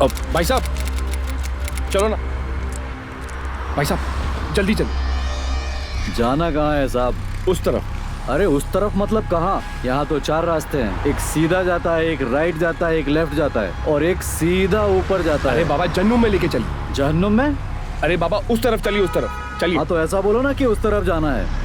अब भाई साहब चलो ना, भाई साहब जल्दी चलो। जाना कहाँ है साहब? उस तरफ। अरे उस तरफ मतलब कहाँ? यहाँ तो 4 रास्ते हैं, एक सीधा जाता है, एक राइट जाता है, एक लेफ्ट जाता है और एक सीधा ऊपर जाता है। अरे बाबा जहन्नुम में लेके चलिए। जहन्नुम में? अरे बाबा उस तरफ चलिए, उस तरफ चलिए। हाँ तो ऐसा बोलो ना कि उस तरफ जाना है।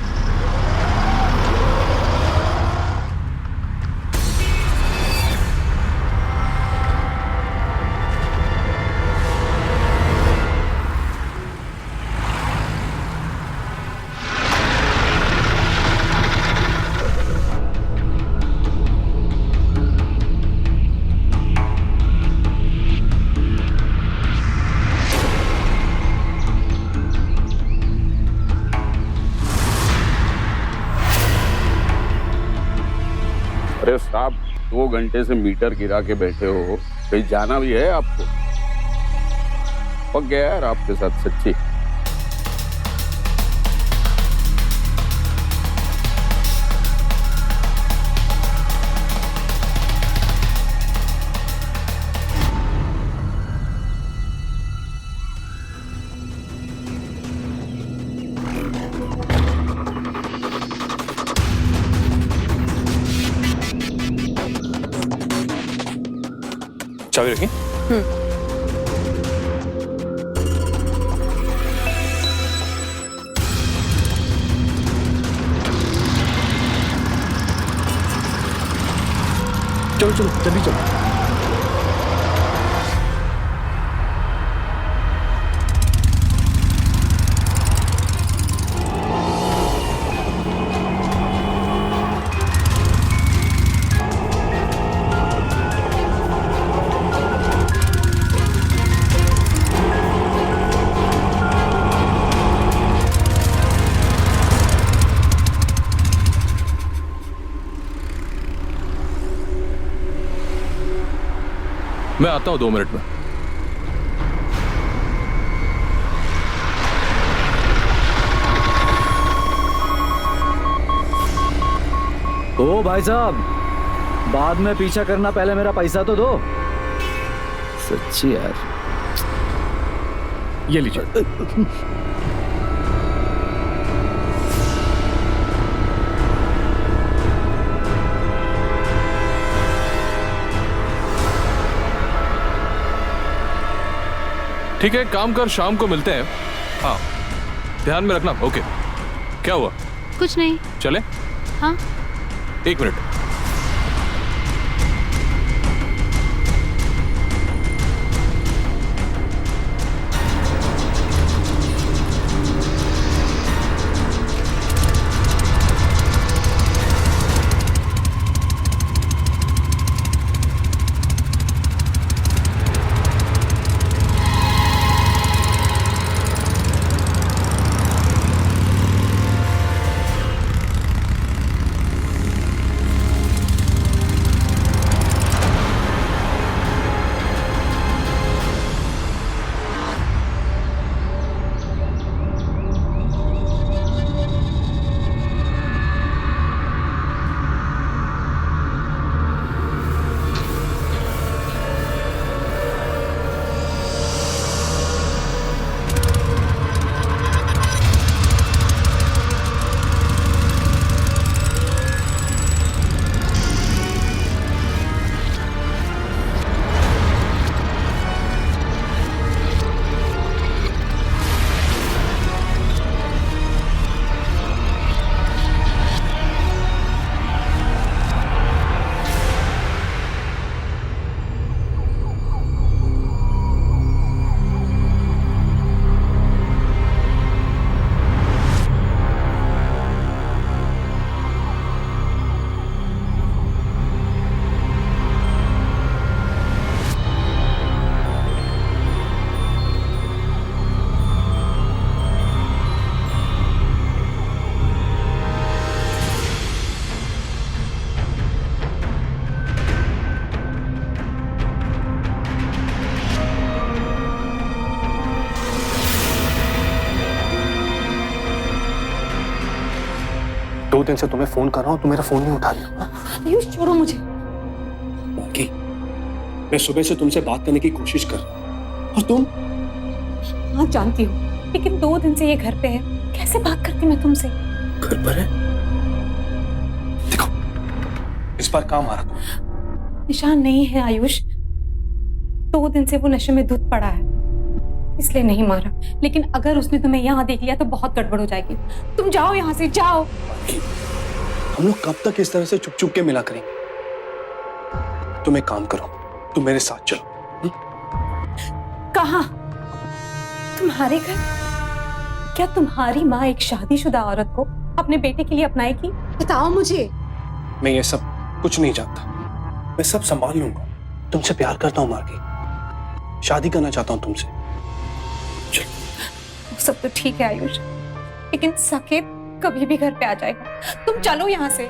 अरे साहब 2 घंटे से मीटर गिरा के बैठे हो, कहीं जाना भी है आपको? पक गया यार आपके साथ सच्ची। चाबी रखिए। चलो चलो जल्दी चलो। मैं आता हूँ 2 मिनट में। ओ भाई साहब, बाद में पीछा करना, पहले मेरा पैसा तो दो। सच्ची यार। ये लीजिए। ठीक है, काम कर, शाम को मिलते हैं। हाँ ध्यान में रखना। ओके। क्या हुआ? कुछ नहीं। चले? हाँ 1 मिनट। दो दिन से तुम्हें फोन कर रहा हूँ, तुम मेरा फोन नहीं उठा रही हो। पीयूष छोड़ो मुझे। ओके मैं सुबह से तुमसे बात करने की कोशिश कर रहा हूं और तुम। हाँ जानती हूँ, लेकिन 2 दिन से ये घर पे है, कैसे बात करती मैं तुमसे। घर पर है? देखो, इस बार काम आ रहा था। निशान नहीं है आयुष, 2 दिन से वो नशे में धुत पड़ा है, इसलिए नहीं मारा। लेकिन अगर उसने तुम्हें यहाँ देख लिया तो बहुत गड़बड़ हो जाएगी। तुम जाओ यहाँ से, जाओ। हम लोग कब तक इस तरह से चुप चुप के मिला करेंगे? तुम एक काम करो, तुम मेरे साथ चलो। कहाँ? तुम्हारे घर? क्या तुम्हारी माँ एक शादीशुदा औरत को अपने बेटे के लिए अपनाएगी? बताओ मुझे। मैं ये सब कुछ नहीं जानता, मैं सब संभाल लूंगा। तुमसे प्यार करता हूँ मार्गी, शादी करना चाहता हूँ तुमसे। वो सब तो ठीक है आयुष, लेकिन साकेत कभी भी घर पे आ जाएगा। तुम चलो यहाँ से।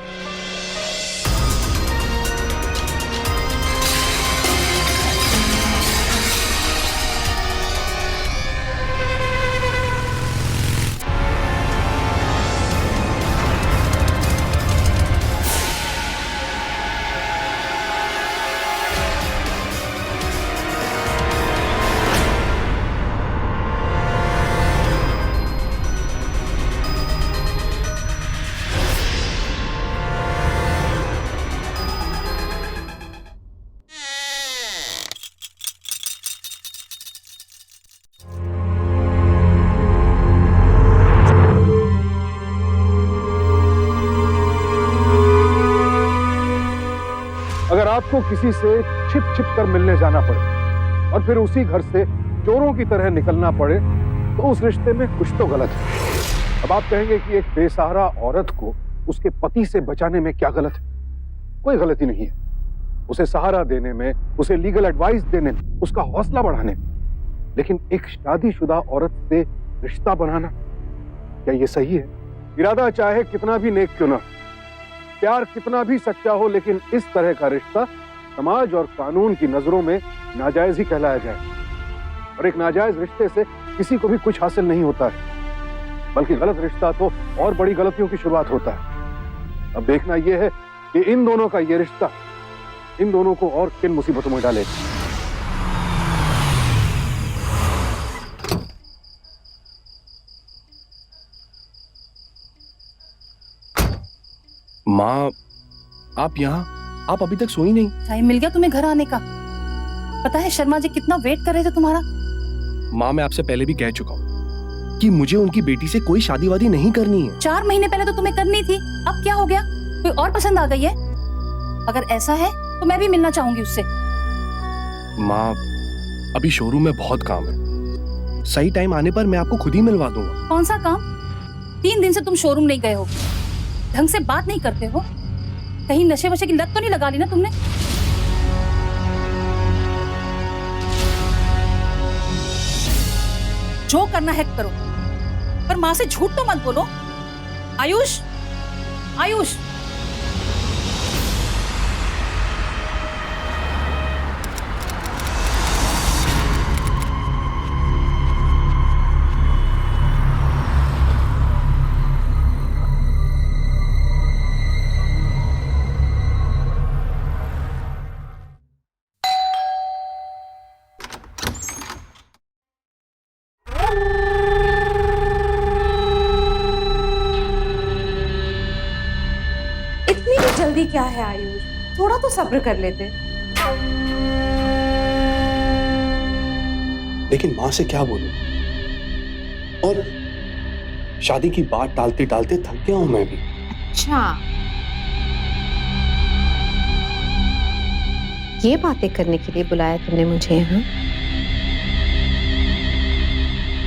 अगर आपको किसी से छिप छिप कर मिलने जाना पड़े और फिर उसी घर से चोरों की तरह निकलना पड़े तो उस रिश्ते में कुछ तो गलत है। अब आप कहेंगे कि एक बेसहारा औरत को उसके पति से बचाने में क्या गलत है? कोई गलती नहीं है। उसे सहारा देने में, उसे लीगल एडवाइस देने में, उसका हौसला बढ़ाने में। लेकिन एक शादीशुदा औरत से रिश्ता बनाना, क्या ये सही है? इरादा चाहे कितना भी नेक क्यों ना, प्यार कितना भी सच्चा हो, लेकिन इस तरह का रिश्ता समाज और कानून की नजरों में नाजायज ही कहलाया जाए। और एक नाजायज रिश्ते से किसी को भी कुछ हासिल नहीं होता है, बल्कि गलत रिश्ता तो और बड़ी गलतियों की शुरुआत होता है। अब देखना यह है कि इन दोनों का ये रिश्ता इन दोनों को और किन मुसीबतों में डालेगा। माँ, आप यहाँ? आप अभी तक सोई नहीं? टाइम मिल गया तुम्हें घर आने का? पता है शर्मा जी कितना वेट कर रहे थे तुम्हारा। माँ, मैं आपसे पहले भी कह चुका हूँ कि मुझे उनकी बेटी से कोई शादी वादी नहीं करनी है। 4 महीने पहले तो तुम्हें करनी थी, अब क्या हो गया? कोई और पसंद आ गई है? अगर ऐसा है तो मैं भी मिलना चाहूंगी उससे। माँ, अभी शोरूम में बहुत काम है, सही टाइम आने पर मैं आपको खुद ही मिलवा दूंगा। कौन सा काम? 3 दिन से तुम शोरूम नहीं गए हो, ढंग से बात नहीं करते हो, कहीं नशे वशे की लत तो नहीं लगा ली ना तुमने? जो करना है करो, पर माँ से झूठ तो मत बोलो। आयुष, आयुष, जल्दी क्या है आयुष, थोड़ा तो सब्र कर लेते। लेकिन माँ से क्या बोलूं? और शादी की बात टालते टालते थक गया हूं मैं भी। अच्छा, ये बातें करने के लिए बुलाया तुमने मुझे यहाँ?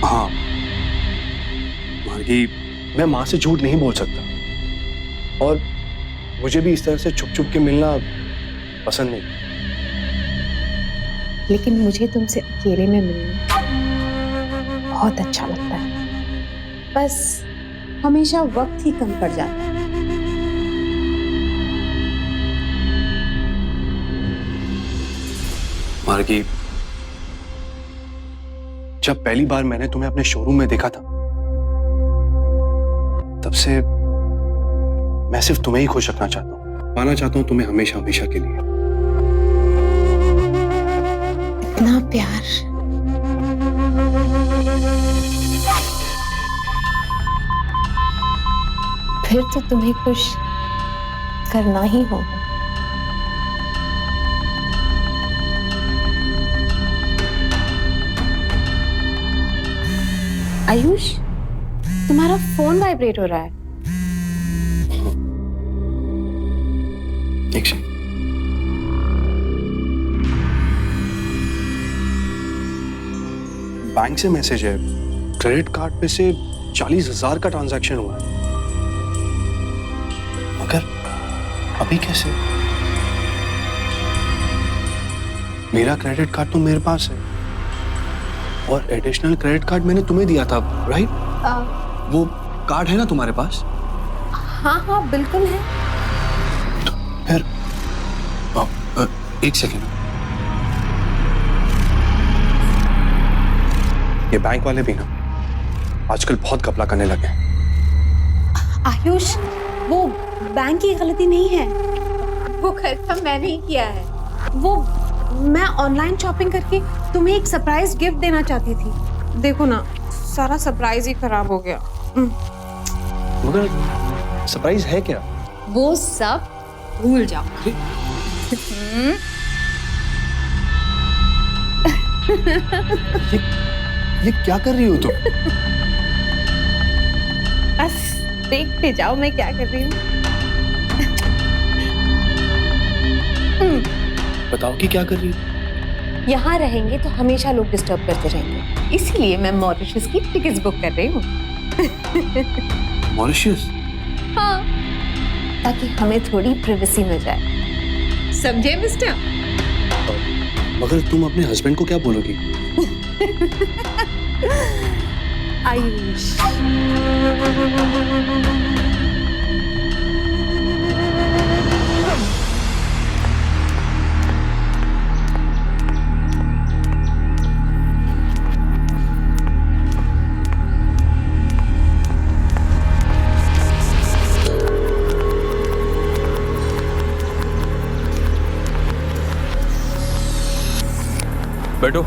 हाँ मार्गी, मैं माँ से झूठ नहीं बोल सकता, और मुझे भी इस तरह से छुप छुप के मिलना पसंद नहीं। लेकिन मुझे तुमसे अकेले में मिलना बहुत अच्छा लगता है, बस हमेशा वक्त ही कम पड़ जाता है। मार्गी, जब पहली बार मैंने तुम्हें अपने शोरूम में देखा था, तब से मैं सिर्फ तुम्हें ही खुश रखना चाहता हूँ, पाना चाहता हूँ तुम्हें हमेशा हमेशा के लिए। तो तुम्हें खुश करना ही होगा। आयुष, तुम्हारा फोन वाइब्रेट हो रहा है। एक सेकंड। बैंक से मैसेज है, क्रेडिट कार्ड पे से 40,000 का ट्रांजैक्शन हुआ है। मगर अभी कैसे? मेरा क्रेडिट कार्ड तो मेरे पास है और एडिशनल क्रेडिट कार्ड मैंने तुम्हें दिया था, राइट? वो कार्ड है ना तुम्हारे पास? हाँ हाँ बिल्कुल है। फिर एक सेकेंड, ये बैंक वाले भी ना आजकल बहुत घपला करने लगे हैं। आयुष, वो बैंक की गलती नहीं है, वो खर्चा मैंने ही किया है। वो मैं ऑनलाइन शॉपिंग करके तुम्हें एक सरप्राइज गिफ्ट देना चाहती थी। देखो ना, सारा सरप्राइज ही खराब हो गया। मगर सरप्राइज है क्या? वो सब भूल जाओ। ये क्या कर रही हो तुम? बस देखते जाओ मैं क्या कर रही हूँ। बताओ कि क्या कर रही हो? यहाँ रहेंगे तो हमेशा लोग डिस्टर्ब करते रहेंगे, इसीलिए मैं मॉरिशस की टिकट्स बुक कर रही हूँ। मॉरिशस? हाँ, ताकि हमें थोड़ी प्राइवेसी मिल जाए। समझे मिस्टर? मगर तुम अपने हस्बैंड को क्या बोलोगी? आयुष, बैठो।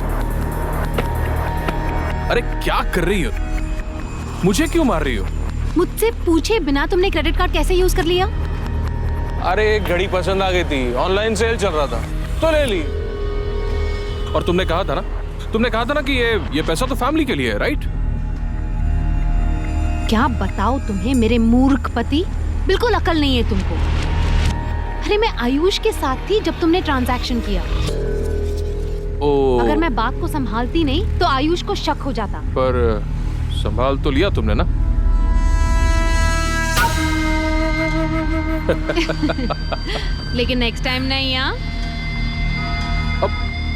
अरे क्या कर रही हो? मुझे क्यों मार रही हो? मुझसे पूछे बिना तुमने क्रेडिट कार्ड कैसे यूज कर लिया? अरे एक घड़ी पसंद आ गई थी, ऑनलाइन सेल चल रहा था तो ले ली। और तुमने कहा था ना कि ये पैसा तो फैमिली के लिए है, राइट? क्या बताओ तुम्हें मेरे मूर्ख पति, बिल्कुल अकल नहीं है तुमको। अरे मैं आयुष के साथ थी जब तुमने ट्रांजैक्शन किया। अगर मैं बात को संभालती नहीं तो आयुष को शक हो जाता। पर संभाल तो लिया तुमने ना? लेकिन नेक्स्ट टाइम नहीं। हाँ अब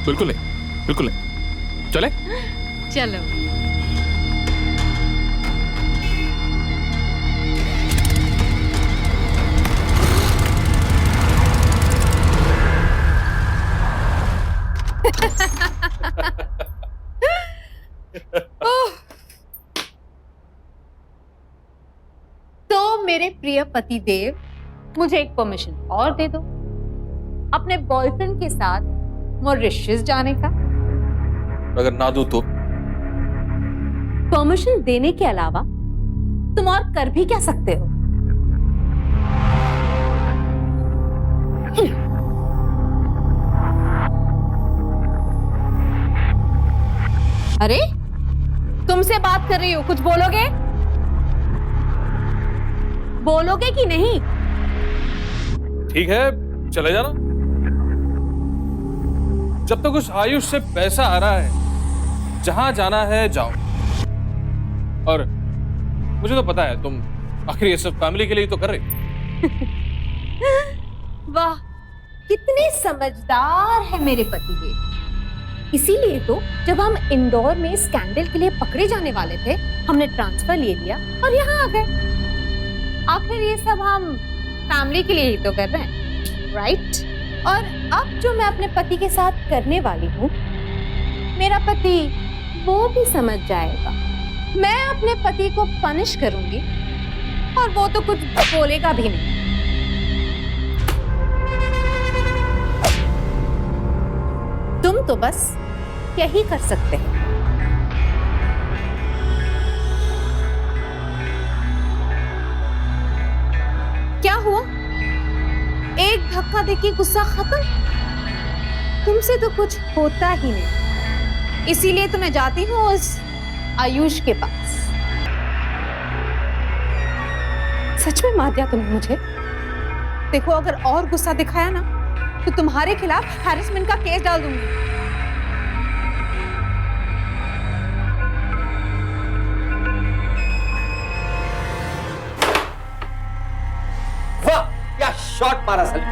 बिल्कुल नहीं। चले? चलो। तो मेरे प्रिय पति देव, मुझे एक परमिशन और दे दो अपने बॉयफ्रेंड के साथ मॉरिशस जाने का। अगर ना दूं तो? परमिशन देने के अलावा तुम और कर भी क्या सकते हो? अरे तुमसे बात कर रही हो, कुछ बोलोगे कि नहीं? ठीक है, चले जाना। जब तक उस आयुष से पैसा आ रहा है, जहां जाना है जाओ। और मुझे तो पता है तुम आखिर ये सब फैमिली के लिए तो कर रही। वाह, कितने समझदार है मेरे पतिदेव। इसीलिए तो जब हम इंदौर में स्कैंडल के लिए पकड़े जाने वाले थे, हमने ट्रांसफर ले लिया और यहाँ आ गए। आखिर ये सब हम फैमिली के लिए ही तो कर रहे हैं, राइट? और अब जो मैं अपने पति के साथ करने वाली हूँ, मेरा पति वो भी समझ जाएगा। मैं अपने पति को पनिश करूंगी और वो तो कुछ बोलेगा भी नहीं। तुम तो बस यही कर सकते हैं। हुआ? एक धक्का देके गुस्सा खत्म? तुमसे तो कुछ होता ही नहीं, इसीलिए तो मैं जाती हूँ उस आयुष के पास। सच में मार दिया तुमने मुझे। देखो, अगर और गुस्सा दिखाया ना तो तुम्हारे खिलाफ हैरेसमेंट का केस डाल दूंगी। वाह, क्या शॉट मारा सलीम।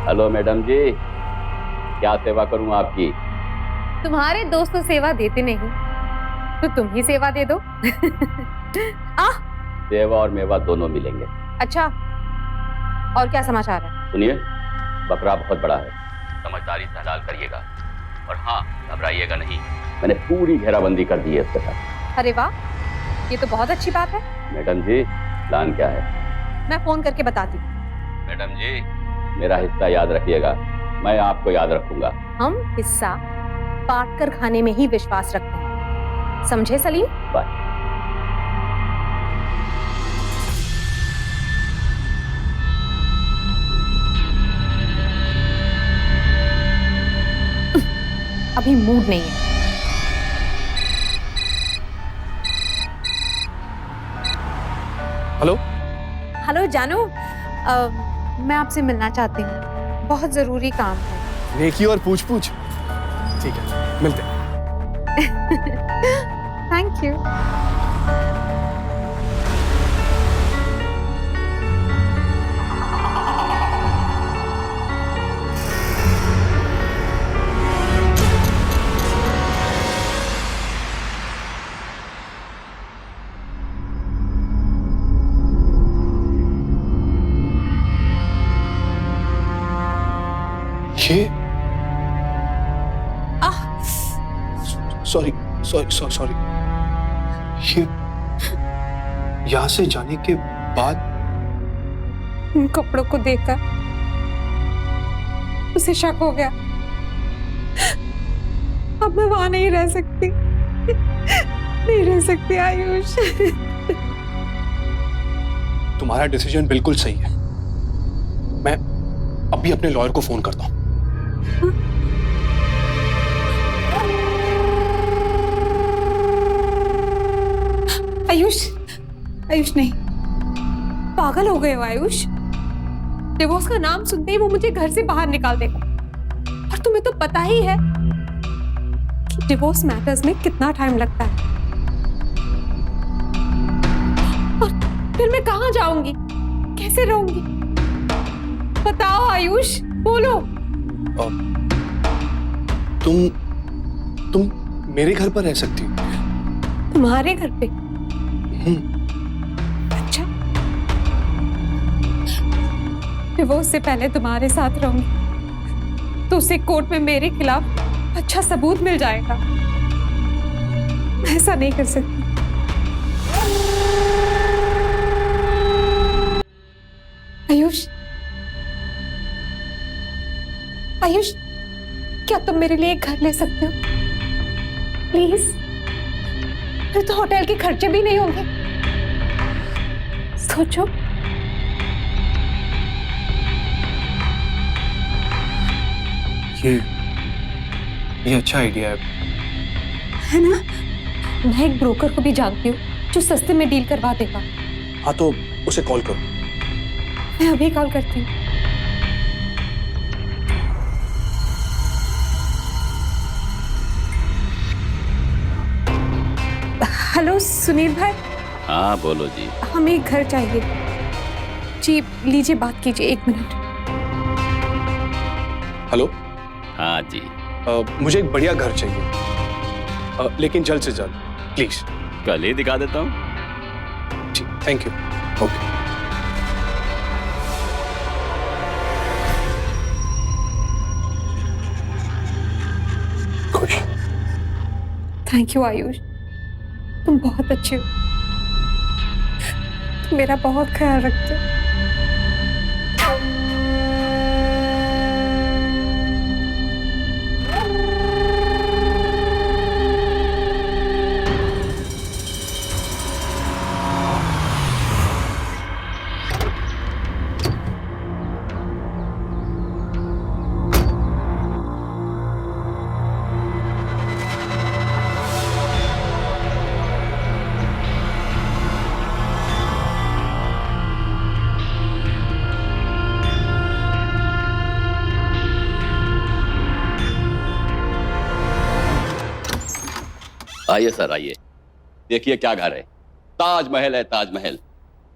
हेलो मैडम जी, क्या सेवा करूं आपकी? तुम्हारे दोस्त तो सेवा देते नहीं, तो तुम ही सेवा दे दो। सेवा और मेवा दोनों मिलेंगे। अच्छा, और क्या समाचार है? सुनिए, बकरा बहुत बड़ा है, समझदारी से हलाल करिएगा। और हाँ, घबराइएगा नहीं, मैंने पूरी घेराबंदी कर दी है इसके साथ। अरे वाह, ये तो बहुत अच्छी बात है। मैडम जी, प्लान क्या है? मैं फोन करके बताती हूँ। मैडम जी, मेरा हिस्सा याद रखिएगा, मैं आपको याद रखूंगा। हम हिस्सा बांट कर खाने में ही विश्वास रखते हैं, समझे सलीम? बाय। अभी मूड नहीं है। हेलो। हेलो जानू, मैं आपसे मिलना चाहती हूँ, बहुत जरूरी काम है। नेकी और पूछ पूछ। ठीक है, मिलते हैं। Thank you. ये सॉरी सॉरी सॉरी, ये यहाँ से जाने के बाद उन कपड़ों को देखकर उसे शक हो गया। अब मैं वहां नहीं रह सकती, नहीं रह सकती आयुष। तुम्हारा डिसीजन बिल्कुल सही है। मैं अभी अपने लॉयर को फोन करता हूँ। आयुष, आयुष नहीं, पागल हो गए हो आयुष। डिवोर्स का नाम सुनते ही वो मुझे घर से बाहर निकाल देगा। और तुम्हें तो पता ही है कि डिवोर्स मैटर्स में कितना टाइम लगता है। और फिर मैं कहाँ जाऊंगी, कैसे रहूंगी? बताओ आयुष, बोलो। तुम मेरे घर पर रह सकती हो। तुम्हारे घर पे? अच्छा, डिवोर्स से पहले तुम्हारे साथ रहूंगी तो उसे कोर्ट में मेरे खिलाफ अच्छा सबूत मिल जाएगा। ऐसा नहीं कर सकती। आयुष, आयुष, क्या तुम मेरे लिए एक घर ले सकते हो प्लीज? फिर तो होटल के खर्चे भी नहीं होंगे। सोचो। ये अच्छा आइडिया है ना? मैं एक ब्रोकर को भी जानती हूँ जो सस्ते में डील करवा देगा। हाँ, तो उसे कॉल करो। मैं अभी कॉल करती हूँ। हेलो सुनील भाई। हाँ बोलो जी। हमें एक घर चाहिए जी, लीजिए बात कीजिए, 1 मिनट। हेलो। हाँ जी। मुझे एक बढ़िया घर चाहिए, लेकिन जल्द से जल्द प्लीज। कल ही दिखा देता हूँ। जी, थैंक यू। ओके। खुश। थैंक यू आयुष, तुम बहुत अच्छे हो, तुम मेरा बहुत ख्याल रखते हो। आइए सर, आइए। देखिए क्या घर है, ताजमहल है, ताजमहल।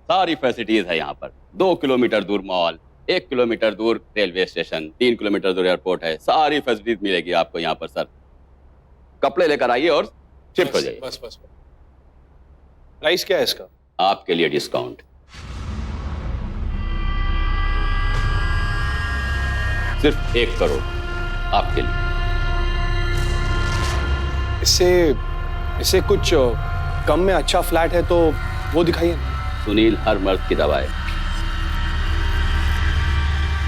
सारी फैसिलिटीज है यहाँ पर। 2 किलोमीटर दूर मॉल, 1 किलोमीटर दूर रेलवे स्टेशन, 3 किलोमीटर दूर एयरपोर्ट है। सारी फैसिलिटीज मिलेगी आपको यहाँ पर सर। कपड़े लेकर आइए और शिफ्ट हो जाइए। बस बस। प्राइस क्या है इसका? आपके लिए डिस्काउंट सिर्फ 1 करोड़ आपके लिए। इससे कुछ कम में अच्छा फ्लैट है तो वो दिखाइए। सुनील, हर मर्द की दवा है।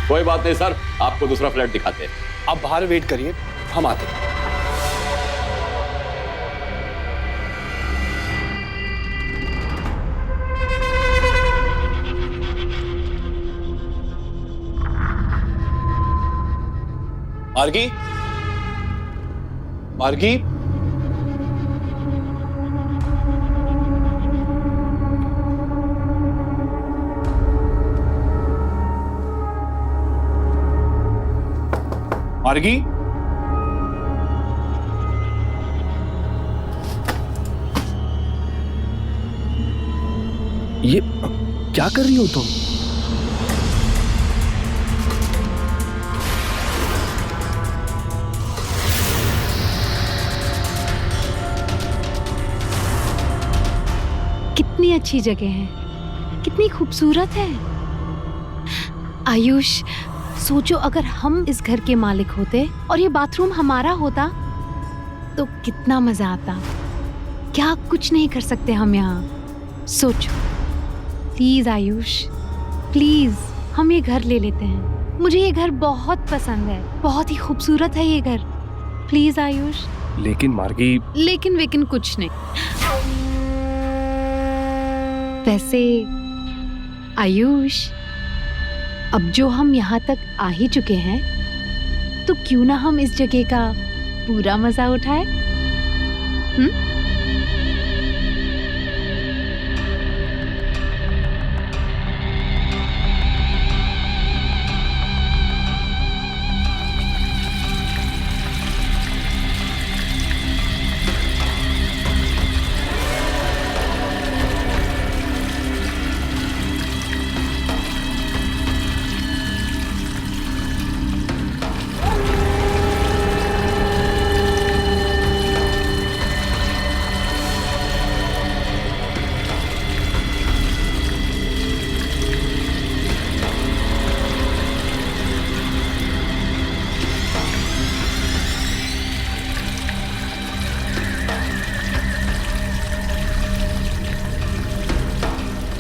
कोई बात नहीं सर, आपको दूसरा फ्लैट दिखाते हैं। आप बाहर वेट करिए, हम आते हैं। मार्गी, मार्गी, मार्गी, ये क्या कर रही हो तुम? कितनी अच्छी जगह है, कितनी खूबसूरत है। आयुष, सोचो अगर हम इस घर के मालिक होते और ये बाथरूम हमारा होता तो कितना मजा आता। क्या कुछ नहीं कर सकते हम यहाँ। सोचो प्लीज आयुष, प्लीज हम ये घर ले लेते हैं। मुझे ये घर बहुत पसंद है, बहुत ही खूबसूरत है ये घर। प्लीज आयुष। लेकिन मार्गी, लेकिन वेकिन कुछ नहीं। वैसे आयुष, अब जो हम यहाँ तक आ ही चुके हैं तो क्यों ना हम इस जगह का पूरा मजा उठाए।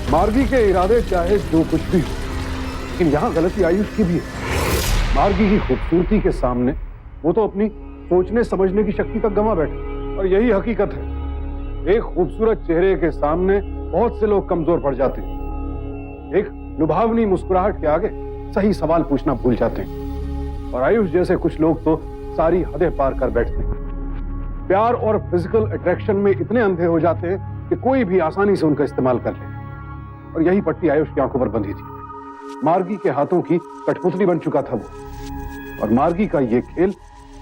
मार्गी के इरादे चाहे जो कुछ भी हो, लेकिन यहाँ गलती आयुष की भी है। मार्गी की खूबसूरती के सामने वो तो अपनी सोचने समझने की शक्ति तक गंवा बैठे, और यही हकीकत है। एक खूबसूरत चेहरे के सामने बहुत से लोग कमजोर पड़ जाते हैं। एक लुभावनी मुस्कुराहट के आगे सही सवाल पूछना भूल जाते हैं, और आयुष जैसे कुछ लोग तो सारी हदें पार कर बैठते हैं। प्यार और फिजिकल अट्रैक्शन में इतने अंधे हो जाते हैं कि कोई भी आसानी से उनका इस्तेमाल कर ले, और यही पट्टी आयुष की आंखों पर बंधी थी। मार्गी के हाथों की कठपुतली बन चुका था वो, और मार्गी का ये खेल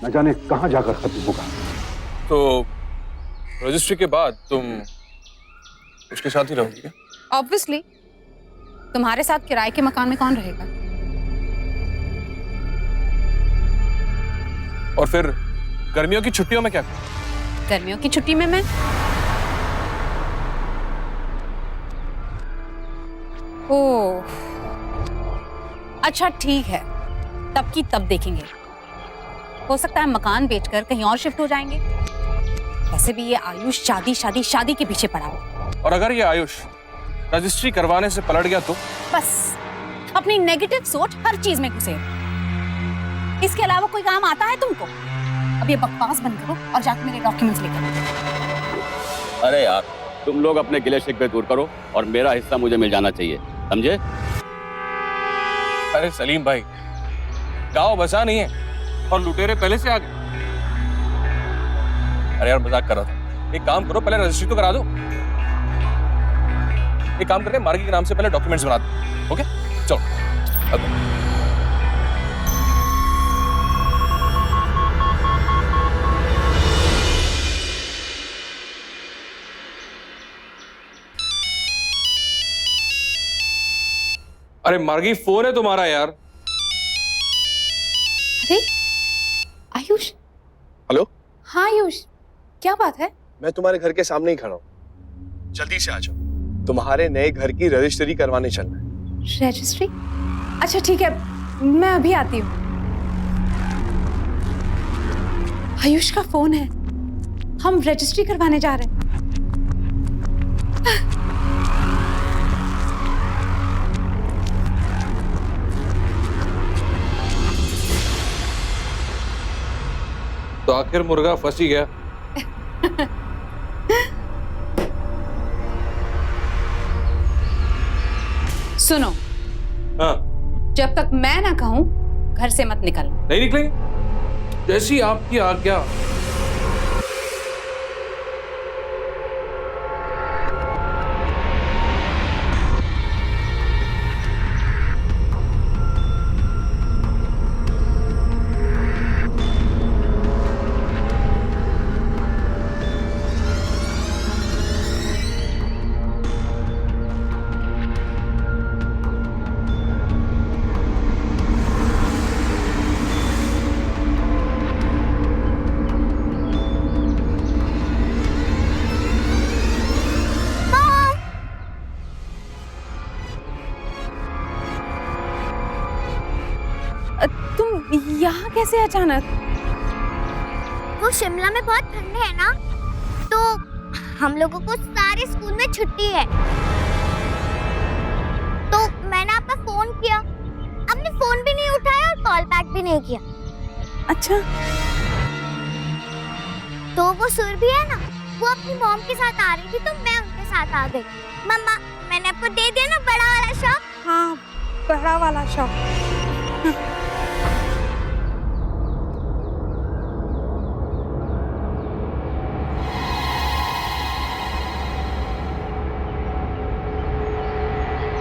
न जाने कहां जाकर खत्म होगा। तो रजिस्ट्री के बाद तुम उसके साथ ही रहोगी क्या? ऑब्वियसली, तुम्हारे साथ किराए के मकान में कौन रहेगा? और फिर गर्मियों की छुट्टियों में क्या? गर्मियों की छुट्टी में मैं ओह, अच्छा ठीक है, तब की तब देखेंगे। हो सकता है मकान बेचकर कहीं और शिफ्ट हो जाएंगे। वैसे भी ये आयुष शादी शादी शादी के पीछे पड़ा हो। और अगर ये आयुष रजिस्ट्री करवाने से पलट गया तो? बस अपनी नेगेटिव सोच हर चीज में घुसे। इसके अलावा कोई काम आता है तुमको? अब ये बकवास बंद करो और जाकर मेरे डॉक्यूमेंट्स लेकर आओ। अरे यार, तुम लोग अपने गिले शिकवे दूर करो और मेरा हिस्सा मुझे मिल जाना चाहिए, समझे? अरे सलीम भाई, गांव बसा नहीं है और लुटेरे पहले से आ गए। अरे यार मजाक कर रहा था। एक काम करो, पहले रजिस्ट्री तो करा दो। एक काम करते हैं, मार्गी के नाम से पहले डॉक्यूमेंट्स बना दो। ओके चलो। अरे मार्गी, फोन है तुम्हारा यार। अरे आयुष। हेलो। हाँ आयुष, क्या बात है? मैं तुम्हारे घर के सामने ही खड़ा हूँ, जल्दी से आ जाओ। तुम्हारे नए घर की रजिस्ट्री करवाने चलना है। रजिस्ट्री? अच्छा ठीक है, मैं अभी आती हूँ। आयुष का फोन है, हम रजिस्ट्री करवाने जा रहे हैं। तो आखिर मुर्गा फंस ही गया। सुनो, हाँ, जब तक मैं ना कहूं घर से मत निकलना। नहीं निकलेंगे, जैसी आपकी आज्ञा। तुम यहाँ कैसे अचानक? वो शिमला में बहुत ठंड है ना, तो हम लोगों को सारे स्कूल में छुट्टी है। तो मैंने आपका फोन किया, आपने फोन भी नहीं उठाया और कॉल बैक भी नहीं किया। अच्छा, तो वो सुरभि है ना, वो अपनी मॉम के साथ आ रही थी, तो मैं उनके साथ आ गई। मम्मा, मैंने आपको दे दिया ना बड़ा वाला शॉप। हाँ, बड़ा वाला शॉप।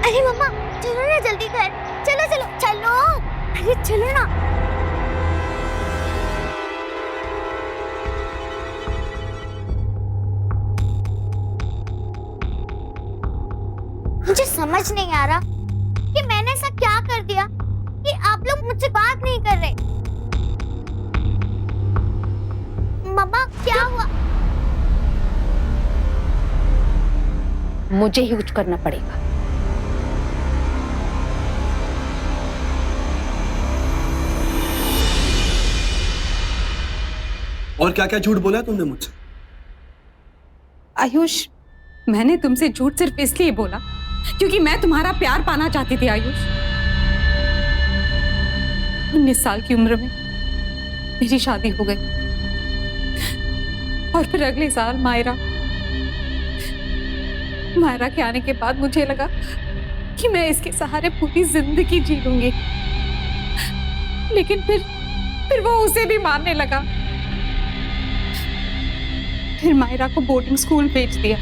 अरे मम्मा, चलो ना जल्दी घर, चलो चलो चलो, अरे चलो ना। मुझे समझ नहीं आ रहा कि मैंने ऐसा क्या कर दिया कि आप लोग मुझसे बात नहीं कर रहे। मम्मा, क्या हुआ? मुझे ही कुछ करना पड़ेगा। और क्या क्या झूठ बोला तुमने मुझसे? आयुष, मैंने तुमसे झूठ सिर्फ इसलिए बोला क्योंकि मैं तुम्हारा प्यार पाना चाहती थी। आयुष, 19 साल की उम्र में मेरी शादी हो गई और फिर अगले साल मायरा के आने के बाद मुझे लगा कि मैं इसके सहारे पूरी जिंदगी जी लूंगी, लेकिन फिर वो उसे भी मारने लगा। फिर मायरा को बोर्डिंग स्कूल भेज दिया।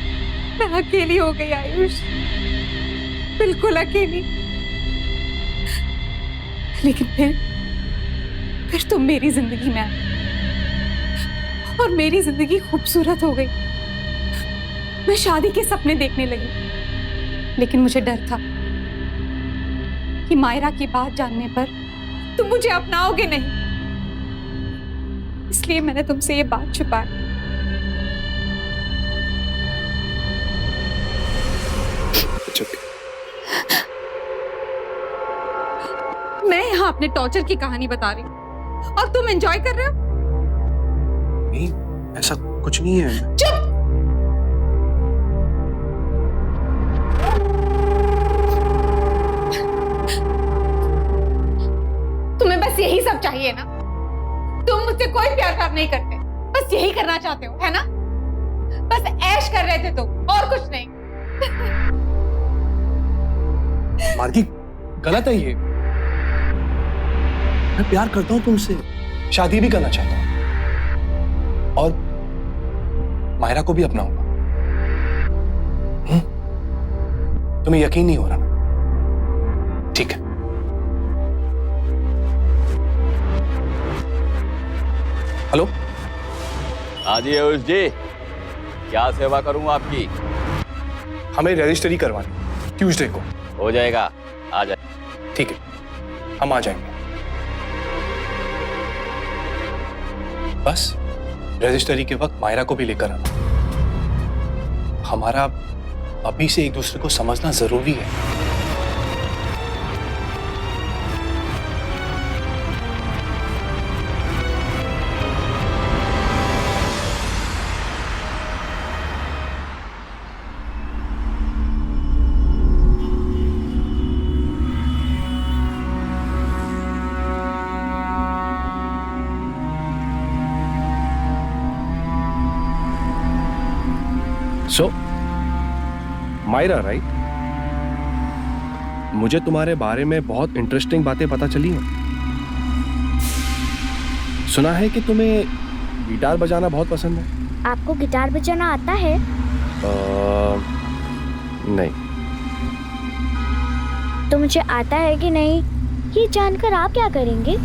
मैं अकेली हो गई आयुष, बिल्कुल अकेली। लेकिन फिर तुम मेरी जिंदगी में आई और मेरी जिंदगी खूबसूरत हो गई। मैं शादी के सपने देखने लगी, लेकिन मुझे डर था कि मायरा की बात जानने पर तुम मुझे अपनाओगे नहीं, इसलिए मैंने तुमसे ये बात छुपाई। मैं यहाँ अपने टॉर्चर की कहानी बता रही हूँ और तुम एंजॉय कर रहे हो। नहीं, ऐसा कुछ नहीं है। चुप! तुम्हें बस यही सब चाहिए ना? तुम मुझसे कोई प्यार नहीं करते, बस यही करना चाहते हो, है ना? बस ऐश कर रहे थे तुम, और कुछ नहीं। मार्गी, गलत है ये। मैं प्यार करता हूं तुमसे, शादी भी करना चाहता हूं और मायरा को भी अपनाऊंगा। तुम्हें यकीन नहीं हो रहा? ठीक है। हेलो। हाँ जी आयुष जी, क्या सेवा करूं आपकी? हमें रजिस्ट्री करवानी ट्यूसडे को। हो जाएगा, आ जाए। ठीक है, हम आ जाएंगे। बस रजिस्ट्री के वक्त मायरा को भी लेकर आना। हमारा अभी से एक दूसरे को समझना जरूरी है। सो मायरा, राइट? मुझे तुम्हारे बारे में बहुत इंटरेस्टिंग बातें पता चली हैं। सुना है कि तुम्हें गिटार बजाना बहुत पसंद है। आपको गिटार बजाना आता है? नहीं। तो मुझे आता है कि नहीं ये जानकर आप क्या करेंगे?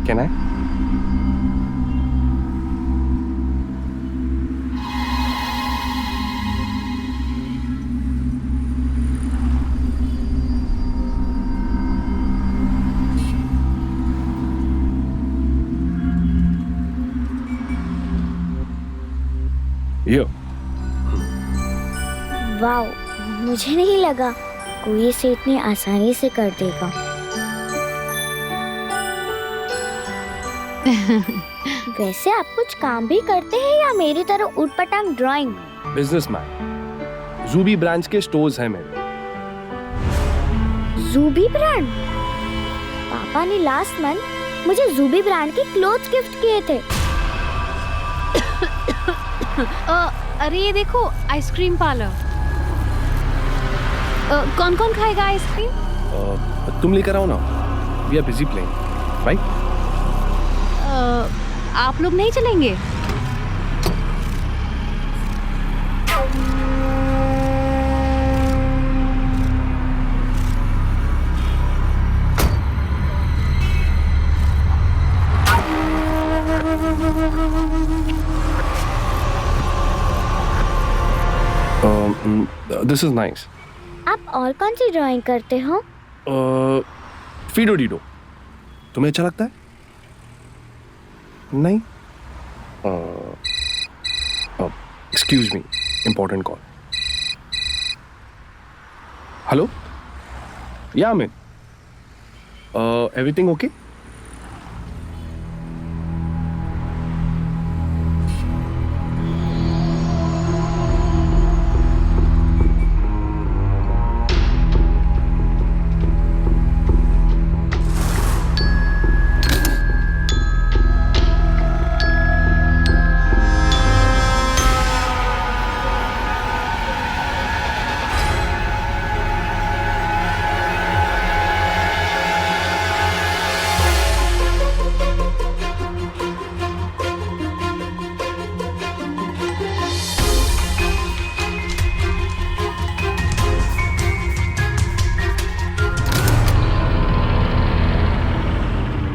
Can I? यो। वाओ, मुझे नहीं लगा कोई इसे इतनी आसानी से कर देगा। वैसे आप कुछ काम भी करते हैं या मेरी तरह उटपटांग ड्राइंग? बिजनेसमैन। जूबी ब्रांड्स के स्टोर्स हैं मेरे। जूबी ब्रांड? पापा ने लास्ट मंथ मुझे जूबी ब्रांड के क्लोथ्स गिफ्ट किए थे। अरे ये देखो, आइसक्रीम पार्लर। कौन कौन खाएगा आइसक्रीम? तुम लेकर आओ ना। We are busy playing, right? आप लोग नहीं चलेंगे? This is nice. आप और कौन सी ड्राइंग करते हो? फीडो डीडो। तुम्हें अच्छा लगता है? नहीं? Excuse me, important call. Hello? Yeah Amit, everything okay?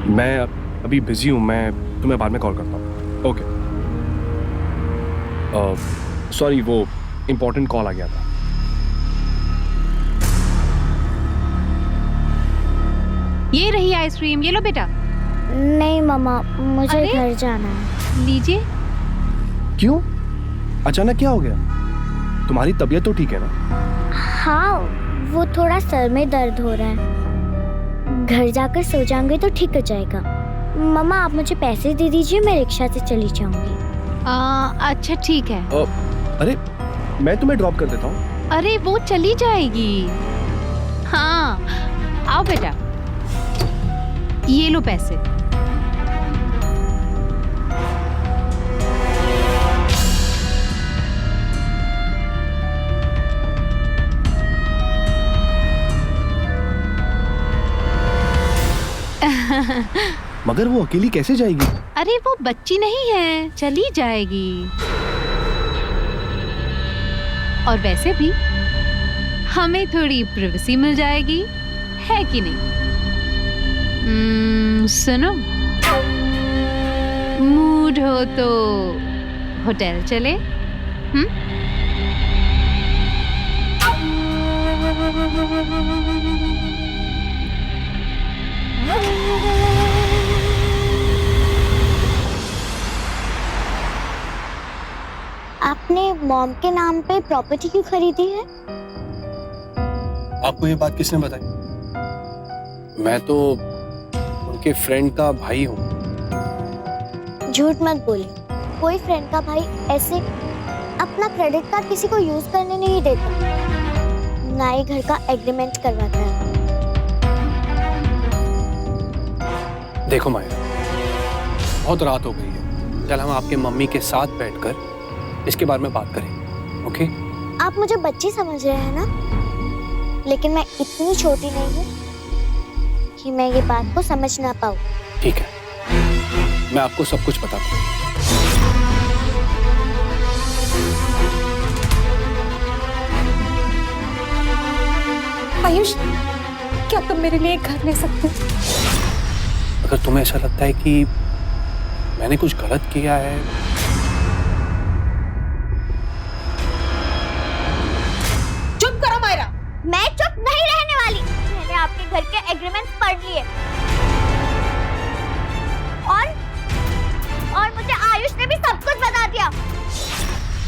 मैं अभी बिजी हूँ, मैं तुम्हें बाद में कॉल करता हूँ। ओके। सॉरी, वो इम्पोर्टेंट कॉल आ गया था। ये रही आइसक्रीम, ये लो बेटा। नहीं मम्मा, मुझे घर जाना है। लीजिए। क्यों? अचानक क्या हो गया? तुम्हारी तबीयत तो ठीक है ना? हाँ, वो थोड़ा सर में दर्द हो रहा है। घर जाकर सो जाऊंगी तो ठीक हो जाएगा। मम्मा, आप मुझे पैसे दे दीजिए, मैं रिक्शा से चली जाऊंगी। अच्छा ठीक है। अरे मैं तुम्हें ड्रॉप कर देता हूँ। अरे वो चली जाएगी। हाँ, आओ बेटा, ये लो पैसे। मगर वो अकेली कैसे जाएगी? अरे वो बच्ची नहीं है, चली जाएगी। और वैसे भी हमें थोड़ी प्राइवेसी मिल जाएगी, है कि नहीं? सुनो, मूड हो तो होटल चले? आपने मॉम के नाम पे प्रॉपर्टी क्यों खरीदी है? आपको ये बात किसने बताई? मैं तो उनके फ्रेंड का भाई हूँ। झूठ मत बोलिए, कोई फ्रेंड का भाई ऐसे अपना क्रेडिट कार्ड किसी को यूज करने नहीं देता, ना ही घर का एग्रीमेंट करवाता है। देखो मायरा, बहुत रात हो गई है, चल हम आपके मम्मी के साथ बैठकर इसके बारे में बात करें, ओके? आप मुझे बच्ची समझ रहे हैं ना, लेकिन मैं इतनी छोटी नहीं हूँ कि मैं ये बात को समझ ना पाऊँ। ठीक है, मैं आपको सब कुछ बताता हूँ। आयुष, क्या तुम मेरे लिए एक घर ले सकते हो? अगर तुम्हें ऐसा लगता है कि मैंने कुछ गलत किया है, चुप करो मायरा। मैं चुप नहीं रहने वाली। मैंने आपके घर के एग्रीमेंट पढ़ लिए और मुझे आयुष ने भी सब कुछ बता दिया।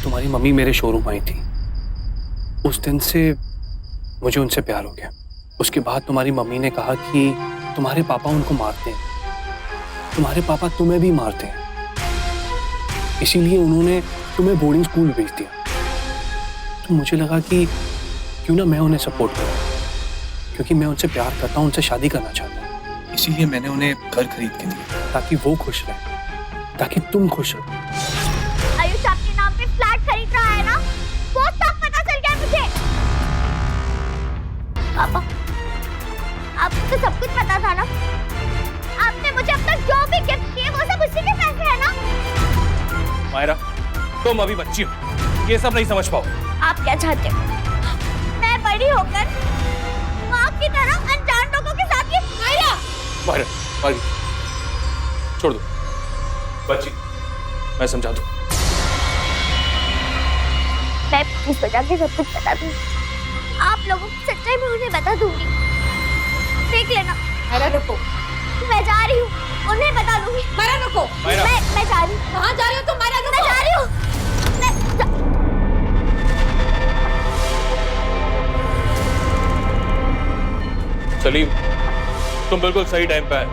तुम्हारी मम्मी मेरे शोरूम आई थी, उस दिन से मुझे उनसे प्यार हो गया। उसके बाद तुम्हारी मम्मी ने कहा कि तुम्हारे पापा उनको मारते हैं, तुम्हारे पापा तुम्हें भी मारते हैं, इसीलिए उन्होंने तुम्हें बोर्डिंग स्कूल भेज दिया। तो मुझे लगा कि क्यों ना मैं उन्हें सपोर्ट करूं, क्योंकि मैं उनसे प्यार करता हूं, उनसे शादी करना चाहता हूं। इसीलिए मैंने उन्हें घर खरीद के दिया, ताकि वो खुश रहे, ताकि तुम खुश रहो। आयुष आपके नाम पे फ्लैट खरीद रहा है ना, वो सब पता चल गया मुझे। पापा, आपको तो सब कुछ पता था ना? आपने मुझे अब तक जो भी गिफ्ट किए वो सब उसी के पैसे है ना? मायरा, तुम अभी बच्ची हो, ये सब नहीं समझ पाओ। आप क्या चाहते हो? मैं बड़ी होकर माँ की तरह अनजान लोगों के साथ ये मायरा छोड़ दो बच्ची, मैं समझा दूं। मैं पुलिस बजा के सब कुछ बता दूंगी, आप लोगों की सच्चाई भी उन्हें बता दूंगी, देख लेना। मायरा रुको। मैं जा रही हूँ, उन्हें बता दूंगी। मायरा रुको। मैं जा रही हूँ। कहाँ जा रही हो तुम? मायरा रुको। मैं जा रही हूँ। सलीम, तुम बिल्कुल सही टाइम पे आए।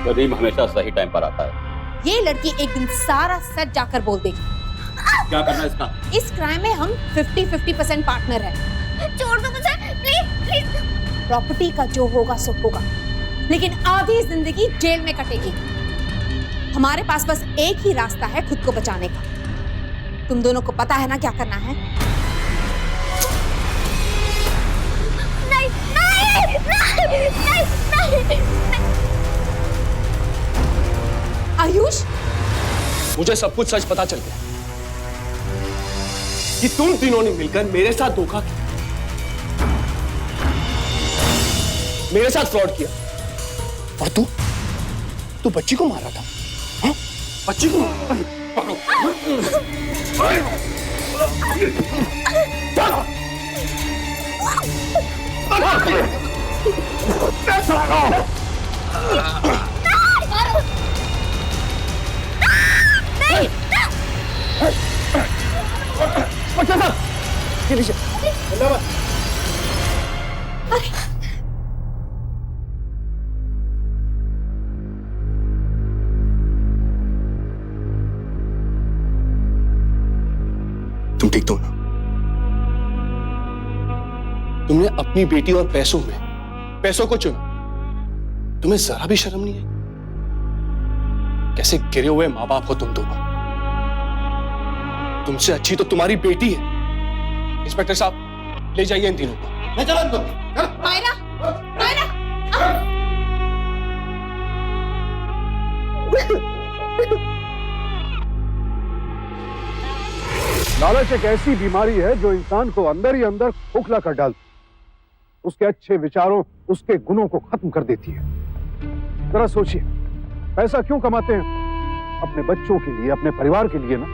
करीम हमेशा सही टाइम पर आता है। ये लड़की एक दिन सारा सच जाकर बोल देगी। क्या करना है इसका? इस क्राइम में हम 50-50% पार्टनर हैं। छोड़ दो मुझे, प्लीज प्लीज। प्रॉपर्टी का जो होगा सो होगा, लेकिन आधी जिंदगी जेल में कटेगी। हमारे पास बस एक ही रास्ता है खुद को बचाने का। तुम दोनों को पता है ना क्या करना है? नहीं नहीं नहीं नहीं नहीं। आयुष, मुझे सब कुछ सच पता चल गया कि तुम तीनों ने मिलकर मेरे साथ धोखा किया, मेरे साथ फ्रॉड किया। और तू बच्ची को मारा था, हाँ? बच्ची को तुम ठीक तो ना? तुमने अपनी बेटी और पैसों को चुना। तुम्हें जरा भी शर्म नहीं है? कैसे गिरे हुए माँ बाप हो तुम दोनों। तुमसे अच्छी तो तुम्हारी बेटी है। इंस्पेक्टर साहब, ले जाइए इन तीनों को। मायरा, मायरा, लालच एक ऐसी बीमारी है जो इंसान को अंदर ही अंदर खोखला कर डालती है, उसके अच्छे विचारों, उसके गुणों को खत्म कर देती है। जरा सोचिए, पैसा क्यों कमाते हैं? अपने बच्चों के लिए, अपने परिवार के लिए ना।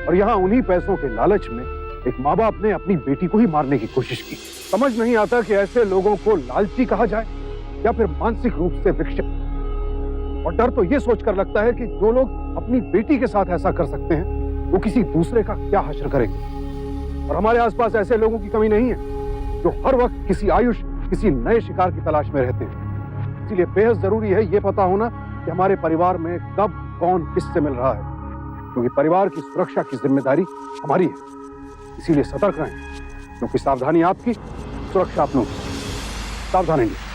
और यहाँ उन्हीं पैसों के लालच में एक माँ बाप ने अपनी बेटी को ही मारने की कोशिश की। समझ नहीं आता कि ऐसे लोगों को लालची कहा जाए या फिर मानसिक रूप से विक्षिप्त। और डर तो ये सोचकर लगता है कि जो लोग अपनी बेटी के साथ ऐसा कर सकते हैं वो किसी दूसरे का क्या हश्र करेंगे। और हमारे आसपास ऐसे लोगों की कमी नहीं है जो हर वक्त किसी आयुष, किसी नए शिकार की तलाश में रहते हैं। इसीलिए बेहद जरूरी है ये पता होना कि हमारे परिवार में कब कौन किससे मिल रहा है, क्योंकि परिवार की सुरक्षा की जिम्मेदारी हमारी है। इसीलिए सतर्क रहें, क्योंकि सावधानी आपकी, सुरक्षा अपनों की। सावधान रहिए।